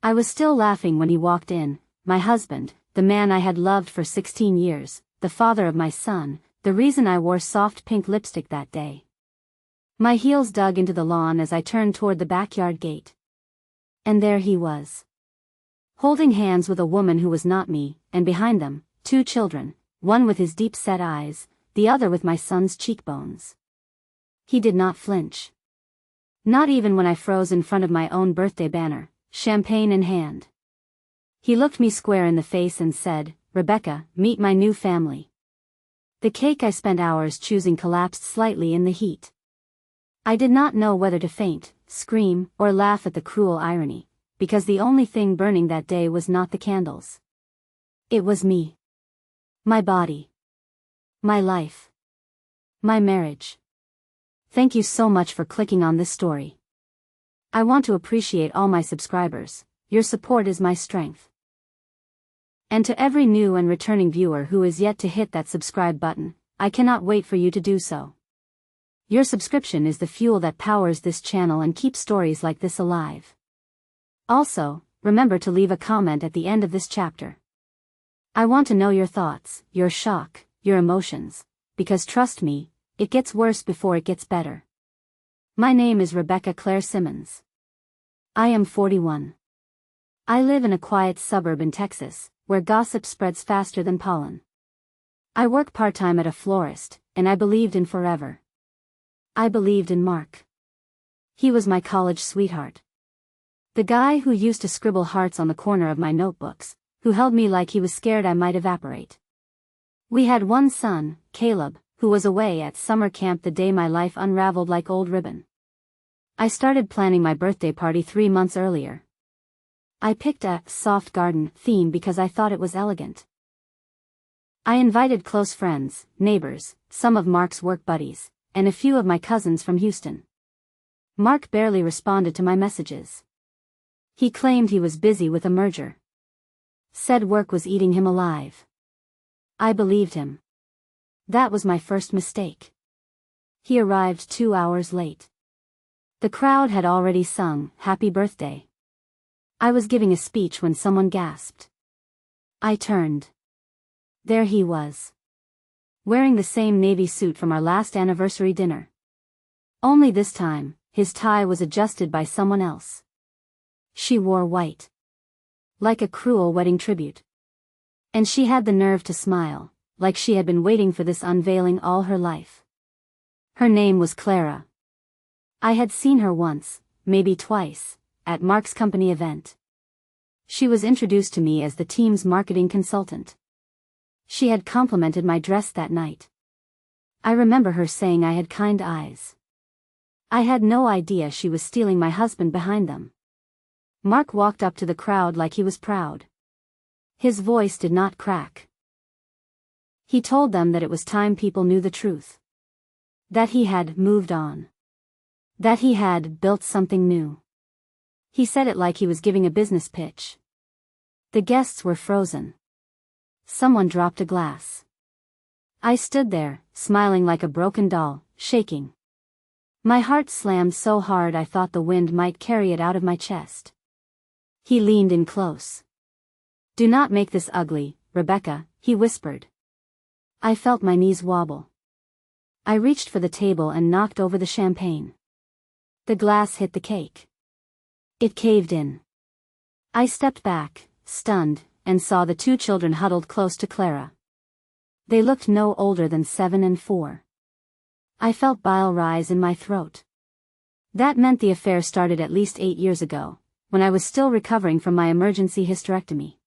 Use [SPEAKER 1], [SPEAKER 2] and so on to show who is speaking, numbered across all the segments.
[SPEAKER 1] I was still laughing when he walked in, my husband, the man I had loved for 16 years, the father of my son, the reason I wore soft pink lipstick that day. My heels dug into the lawn as I turned toward the backyard gate. And there he was, holding hands with a woman who was not me, and behind them, 2 children, one with his deep-set eyes, the other with my son's cheekbones. He did not flinch. Not even when I froze in front of my own birthday banner, champagne in hand. He looked me square in the face and said, "Rebecca, meet my new family." The cake I spent hours choosing collapsed slightly in the heat. I did not know whether to faint, scream, or laugh at the cruel irony, because the only thing burning that day was not the candles. It was me. My body. My life. My marriage. Thank you so much for clicking on this story. I want to appreciate all my subscribers. Your support is my strength. And to every new and returning viewer who is yet to hit that subscribe button, I cannot wait for you to do so. Your subscription is the fuel that powers this channel and keeps stories like this alive. Also, remember to leave a comment at the end of this chapter. I want to know your thoughts, your shock, your emotions, because trust me, it gets worse before it gets better. My name is Rebecca Claire Simmons. I am 41. I live in a quiet suburb in Texas, where gossip spreads faster than pollen. I work part-time at a florist, and I believed in forever. I believed in Mark. He was my college sweetheart. The guy who used to scribble hearts on the corner of my notebooks, who held me like he was scared I might evaporate. We had one son, Caleb, who was away at summer camp the day my life unraveled like old ribbon. I started planning my birthday party 3 months earlier. I picked a soft garden theme because I thought it was elegant. I invited close friends, neighbors, some of Mark's work buddies, and a few of my cousins from Houston. Mark barely responded to my messages. He claimed he was busy with a merger. Said work was eating him alive. I believed him. That was my first mistake. He arrived 2 hours late. The crowd had already sung "Happy Birthday." I was giving a speech when someone gasped. I turned. There he was, wearing the same navy suit from our last anniversary dinner. Only this time, his tie was adjusted by someone else. She wore white, like a cruel wedding tribute. And she had the nerve to smile, like she had been waiting for this unveiling all her life. Her name was Clara. I had seen her once, maybe twice, at Mark's company event. She was introduced to me as the team's marketing consultant. She had complimented my dress that night. I remember her saying I had kind eyes. I had no idea she was stealing my husband behind them. Mark walked up to the crowd like he was proud. His voice did not crack. He told them that it was time people knew the truth. That he had moved on. That he had built something new. He said it like he was giving a business pitch. The guests were frozen. Someone dropped a glass. I stood there, smiling like a broken doll, shaking. My heart slammed so hard I thought the wind might carry it out of my chest. He leaned in close. "Do not make this ugly, Rebecca," he whispered. I felt my knees wobble. I reached for the table and knocked over the champagne. The glass hit the cake. It caved in. I stepped back, stunned, and saw the 2 children huddled close to Clara. They looked no older than 7 and 4. I felt bile rise in my throat. That meant the affair started at least 8 years ago, when I was still recovering from my emergency hysterectomy.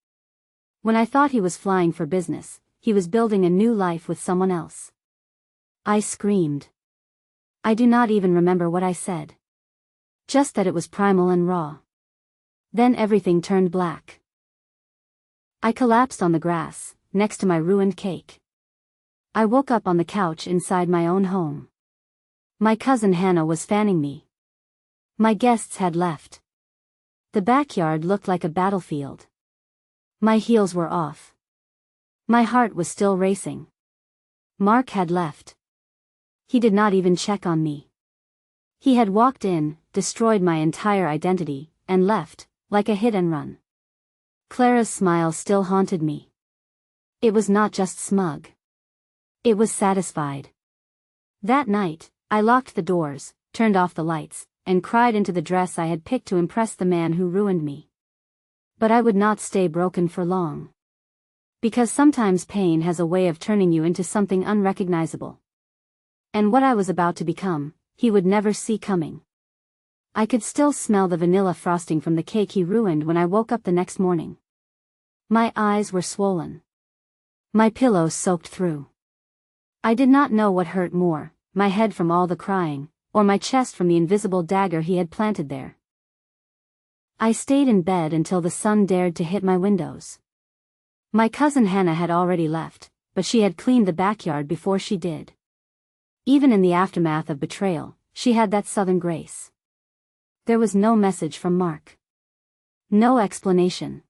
[SPEAKER 1] When I thought he was flying for business, he was building a new life with someone else. I screamed. I do not even remember what I said. Just that it was primal and raw. Then everything turned black. I collapsed on the grass, next to my ruined cake. I woke up on the couch inside my own home. My cousin Hannah was fanning me. My guests had left. The backyard looked like a battlefield. My heels were off. My heart was still racing. Mark had left. He did not even check on me. He had walked in, destroyed my entire identity, and left, like a hit and run. Clara's smile still haunted me. It was not just smug. It was satisfied. That night, I locked the doors, turned off the lights, and cried into the dress I had picked to impress the man who ruined me. But I would not stay broken for long. Because sometimes pain has a way of turning you into something unrecognizable. And what I was about to become, he would never see coming. I could still smell the vanilla frosting from the cake he ruined when I woke up the next morning. My eyes were swollen. My pillow soaked through. I did not know what hurt more, my head from all the crying, or my chest from the invisible dagger he had planted there. I stayed in bed until the sun dared to hit my windows. My cousin Hannah had already left, but she had cleaned the backyard before she did. Even in the aftermath of betrayal, she had that southern grace. There was no message from Mark. No explanation.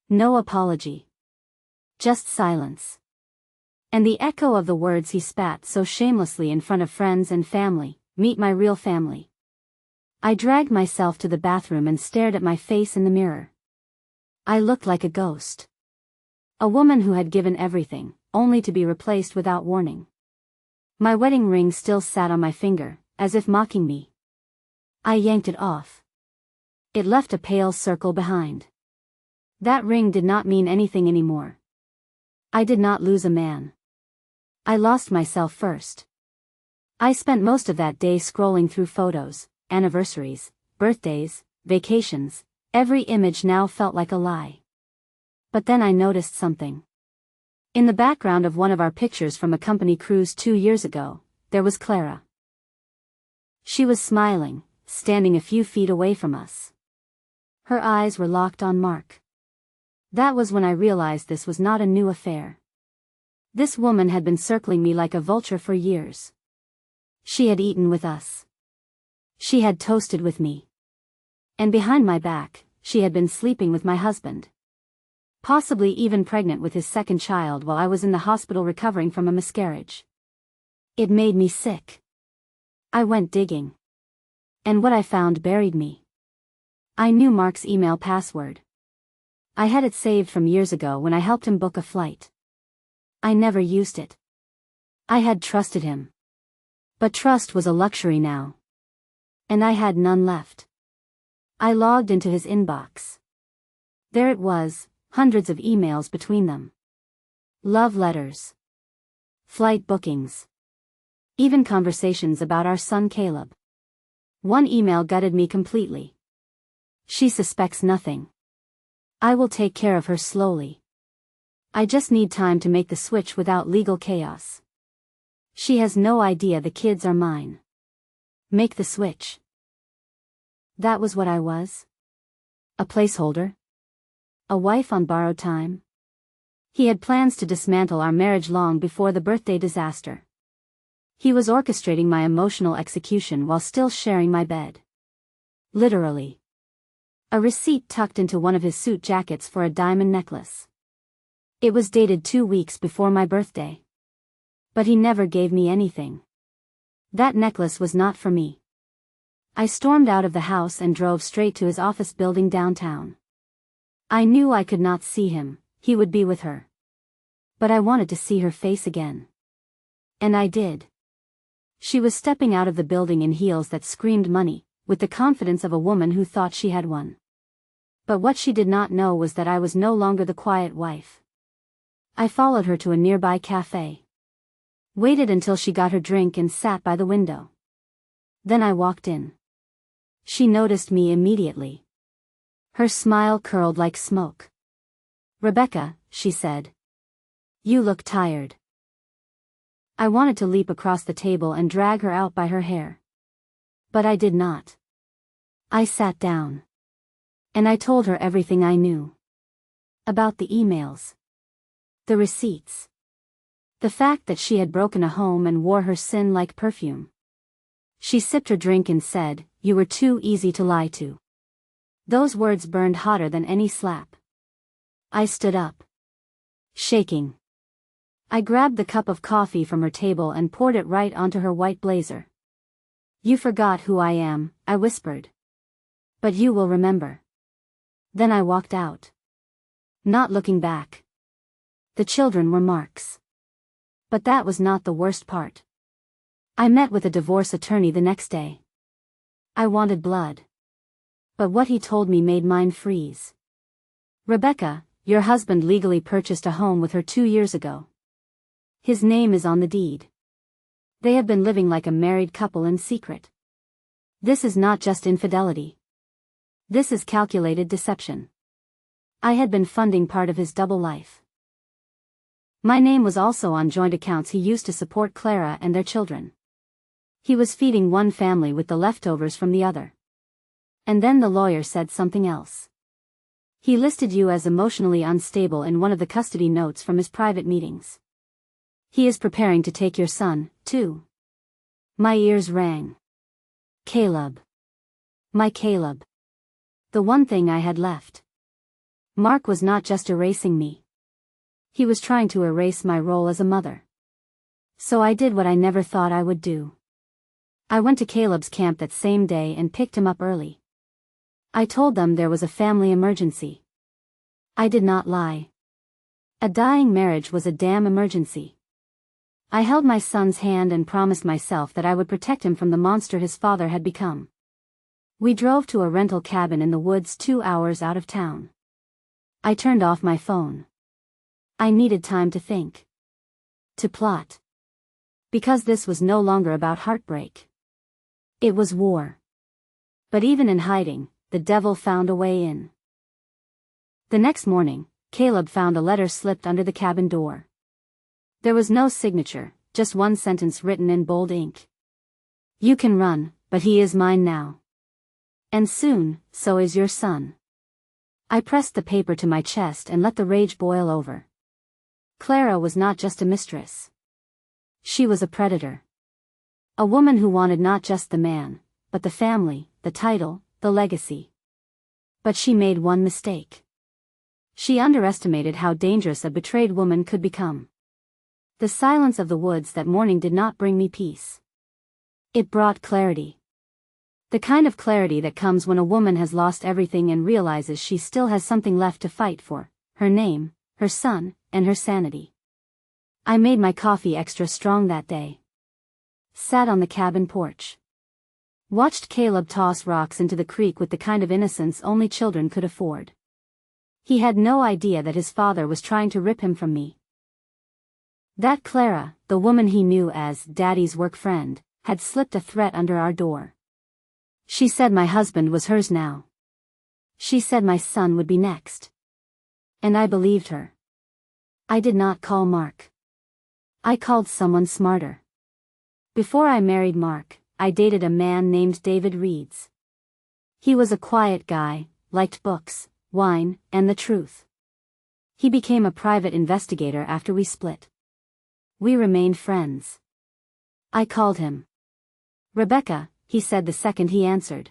[SPEAKER 1] No apology. Just silence. And the echo of the words he spat so shamelessly in front of friends and family, "Meet my real family." I dragged myself to the bathroom and stared at my face in the mirror. I looked like a ghost. A woman who had given everything, only to be replaced without warning. My wedding ring still sat on my finger, as if mocking me. I yanked it off. It left a pale circle behind. That ring did not mean anything anymore. I did not lose a man. I lost myself first. I spent most of that day scrolling through photos, anniversaries, birthdays, vacations. Every image now felt like a lie. But then I noticed something. In the background of one of our pictures from a company cruise 2 years ago, there was Clara. She was smiling, standing a few feet away from us. Her eyes were locked on Mark. That was when I realized this was not a new affair. This woman had been circling me like a vulture for years. She had eaten with us. She had toasted with me. And behind my back, she had been sleeping with my husband. Possibly even pregnant with his second child while I was in the hospital recovering from a miscarriage. It made me sick. I went digging. And what I found buried me. I knew Mark's email password. I had it saved from years ago when I helped him book a flight. I never used it. I had trusted him. But trust was a luxury now. And I had none left. I logged into his inbox. There it was, hundreds of emails between them. Love letters. Flight bookings. Even conversations about our son Caleb. One email gutted me completely. She suspects nothing. I will take care of her slowly. I just need time to make the switch without legal chaos. She has no idea the kids are mine. Make the switch. That was what I was? A placeholder? A wife on borrowed time? He had plans to dismantle our marriage long before the birthday disaster. He was orchestrating my emotional execution while still sharing my bed. Literally. A receipt tucked into one of his suit jackets for a diamond necklace. It was dated 2 weeks before my birthday. But he never gave me anything. That necklace was not for me. I stormed out of the house and drove straight to his office building downtown. I knew I could not see him, he would be with her. But I wanted to see her face again. And I did. She was stepping out of the building in heels that screamed money, with the confidence of a woman who thought she had one. But what she did not know was that I was no longer the quiet wife. I followed her to a nearby cafe. Waited until she got her drink and sat by the window. Then I walked in. She noticed me immediately. Her smile curled like smoke. "Rebecca," she said. "You look tired." I wanted to leap across the table and drag her out by her hair. But I did not. I sat down. And I told her everything I knew. About the emails. The receipts. The fact that she had broken a home and wore her sin like perfume. She sipped her drink and said, "You were too easy to lie to." Those words burned hotter than any slap. I stood up. Shaking. I grabbed the cup of coffee from her table and poured it right onto her white blazer. "You forgot who I am," I whispered. "But you will remember." Then I walked out. Not looking back. The children were Mark's. But that was not the worst part. I met with a divorce attorney the next day. I wanted blood. But what he told me made mine freeze. Rebecca, your husband legally purchased a home with her 2 years ago. His name is on the deed. They have been living like a married couple in secret. This is not just infidelity. This is calculated deception. I had been funding part of his double life. My name was also on joint accounts he used to support Clara and their children. He was feeding one family with the leftovers from the other. And then the lawyer said something else. He listed you as emotionally unstable in one of the custody notes from his private meetings. He is preparing to take your son, too. My ears rang. Caleb. My Caleb. The one thing I had left. Mark was not just erasing me. He was trying to erase my role as a mother. So I did what I never thought I would do. I went to Caleb's camp that same day and picked him up early. I told them there was a family emergency. I did not lie. A dying marriage was a damn emergency. I held my son's hand and promised myself that I would protect him from the monster his father had become. We drove to a rental cabin in the woods 2 hours out of town. I turned off my phone. I needed time to think. To plot. Because this was no longer about heartbreak. It was war. But even in hiding, the devil found a way in. The next morning, Caleb found a letter slipped under the cabin door. There was no signature, just one sentence written in bold ink. You can run, but he is mine now. And soon, so is your son. I pressed the paper to my chest and let the rage boil over. Clara was not just a mistress. She was a predator. A woman who wanted not just the man, but the family, the title, the legacy. But she made one mistake. She underestimated how dangerous a betrayed woman could become. The silence of the woods that morning did not bring me peace. It brought clarity. The kind of clarity that comes when a woman has lost everything and realizes she still has something left to fight for, her name, her son, and her sanity. I made my coffee extra strong that day. Sat on the cabin porch. Watched Caleb toss rocks into the creek with the kind of innocence only children could afford. He had no idea that his father was trying to rip him from me. That Clara, the woman he knew as Daddy's work friend, had slipped a threat under our door. She said my husband was hers now. She said my son would be next. And I believed her. I did not call Mark. I called someone smarter. Before I married Mark, I dated a man named David Reeds. He was a quiet guy, liked books, wine, and the truth. He became a private investigator after we split. We remained friends. I called him. Rebecca, he said the second he answered.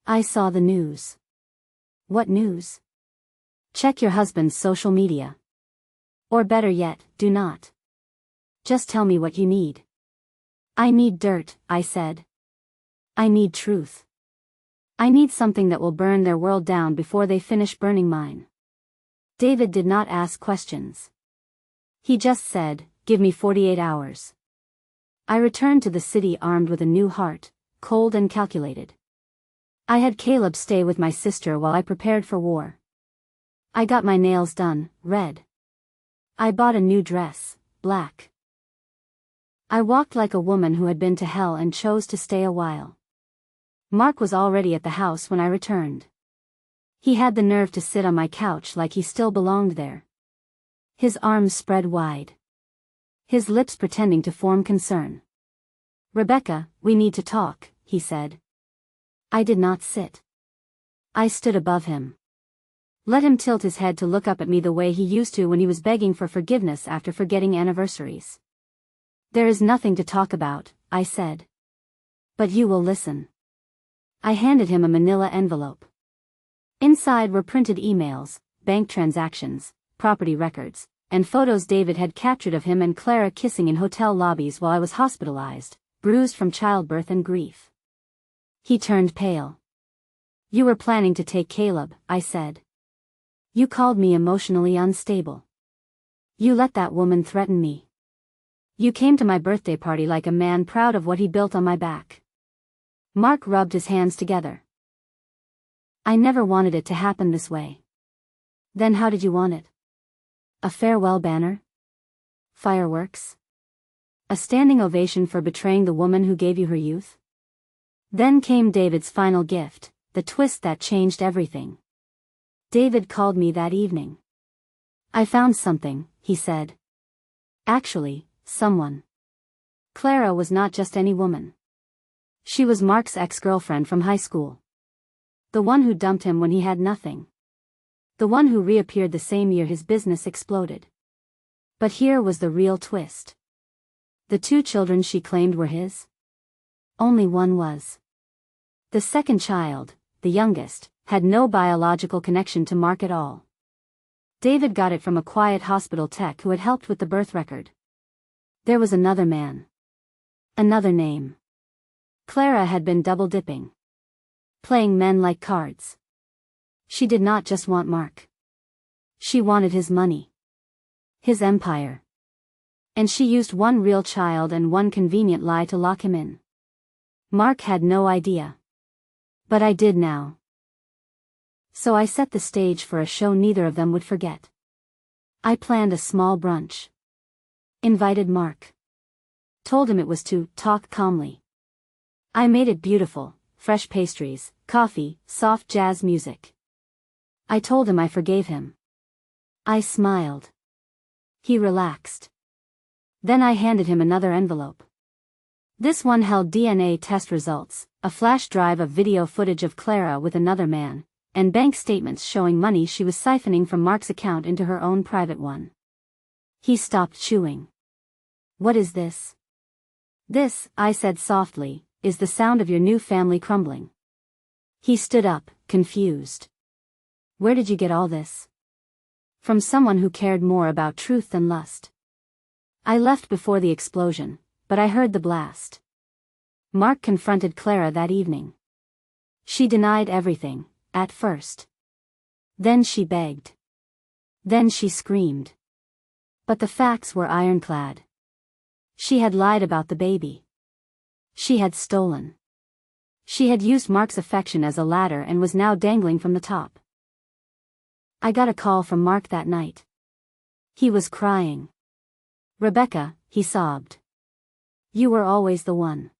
[SPEAKER 1] I saw the news. What news? Check your husband's social media. Or better yet, do not. Just tell me what you need. I need dirt, I said. I need truth. I need something that will burn their world down before they finish burning mine. David did not ask questions. He just said, give me 48 hours. I returned to the city armed with a new heart, cold and calculated. I had Caleb stay with my sister while I prepared for war. I got my nails done, red. I bought a new dress, black. I walked like a woman who had been to hell and chose to stay a while. Mark was already at the house when I returned. He had the nerve to sit on my couch like he still belonged there. His arms spread wide. His lips pretending to form concern. Rebecca, we need to talk, he said. I did not sit. I stood above him. Let him tilt his head to look up at me the way he used to when he was begging for forgiveness after forgetting anniversaries. There is nothing to talk about, I said. But you will listen. I handed him a manila envelope. Inside were printed emails, bank transactions, property records, and photos David had captured of him and Clara kissing in hotel lobbies while I was hospitalized, bruised from childbirth and grief. He turned pale. You were planning to take Caleb, I said. You called me emotionally unstable. You let that woman threaten me. You came to my birthday party like a man proud of what he built on my back. Mark rubbed his hands together. I never wanted it to happen this way. Then how did you want it? A farewell banner? Fireworks? A standing ovation for betraying the woman who gave you her youth? Then came David's final gift, the twist that changed everything. David called me that evening. I found something, he said. Actually, someone. Clara was not just any woman. She was Mark's ex-girlfriend from high school. The one who dumped him when he had nothing. The one who reappeared the same year his business exploded. But here was the real twist. The 2 children she claimed were his? Only one was. The second child, the youngest, had no biological connection to Mark at all. David got it from a quiet hospital tech who had helped with the birth record. There was another man. Another name. Clara had been double-dipping. Playing men like cards. She did not just want Mark. She wanted his money. His empire. And she used one real child and one convenient lie to lock him in. Mark had no idea. But I did now. So I set the stage for a show neither of them would forget. I planned a small brunch. Invited Mark. Told him it was to talk calmly. I made it beautiful, fresh pastries, coffee, soft jazz music. I told him I forgave him. I smiled. He relaxed. Then I handed him another envelope. This one held DNA test results, a flash drive of video footage of Clara with another man, and bank statements showing money she was siphoning from Mark's account into her own private one. He stopped chewing. What is this? This, I said softly, is the sound of your new family crumbling. He stood up, confused. Where did you get all this? From someone who cared more about truth than lust. I left before the explosion, but I heard the blast. Mark confronted Clara that evening. She denied everything, at first. Then she begged. Then she screamed. But the facts were ironclad. She had lied about the baby. She had stolen. She had used Mark's affection as a ladder and was now dangling from the top. I got a call from Mark that night. He was crying. Rebecca, he sobbed. You were always the one.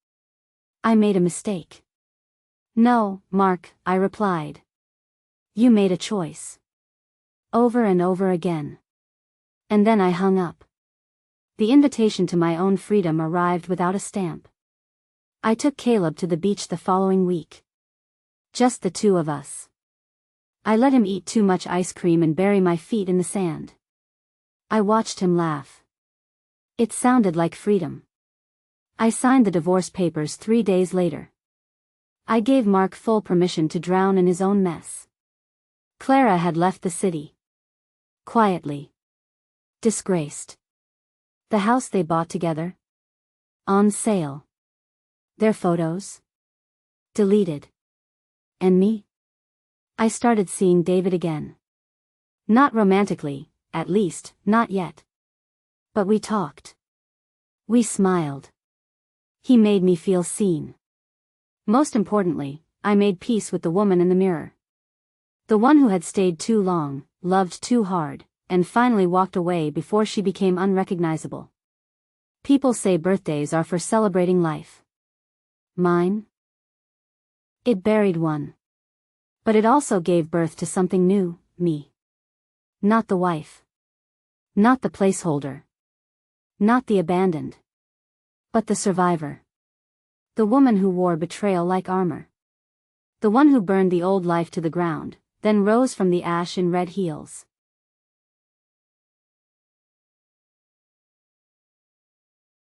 [SPEAKER 1] I made a mistake. No, Mark, I replied. You made a choice. Over and over again. And then I hung up. The invitation to my own freedom arrived without a stamp. I took Caleb to the beach the following week. Just the 2 of us. I let him eat too much ice cream and bury my feet in the sand. I watched him laugh. It sounded like freedom. I signed the divorce papers 3 days later. I gave Mark full permission to drown in his own mess. Clara had left the city. Quietly. Disgraced. The house they bought together? On sale. Their photos? Deleted. And me? I started seeing David again. Not romantically, at least, not yet. But we talked. We smiled. He made me feel seen. Most importantly, I made peace with the woman in the mirror. The one who had stayed too long, loved too hard, and finally walked away before she became unrecognizable. People say birthdays are for celebrating life. Mine? It buried one. But it also gave birth to something new, me. Not the wife. Not the placeholder. Not the abandoned. But the survivor. The woman who wore betrayal like armor. The one who burned the old life to the ground, then rose from the ash in red heels.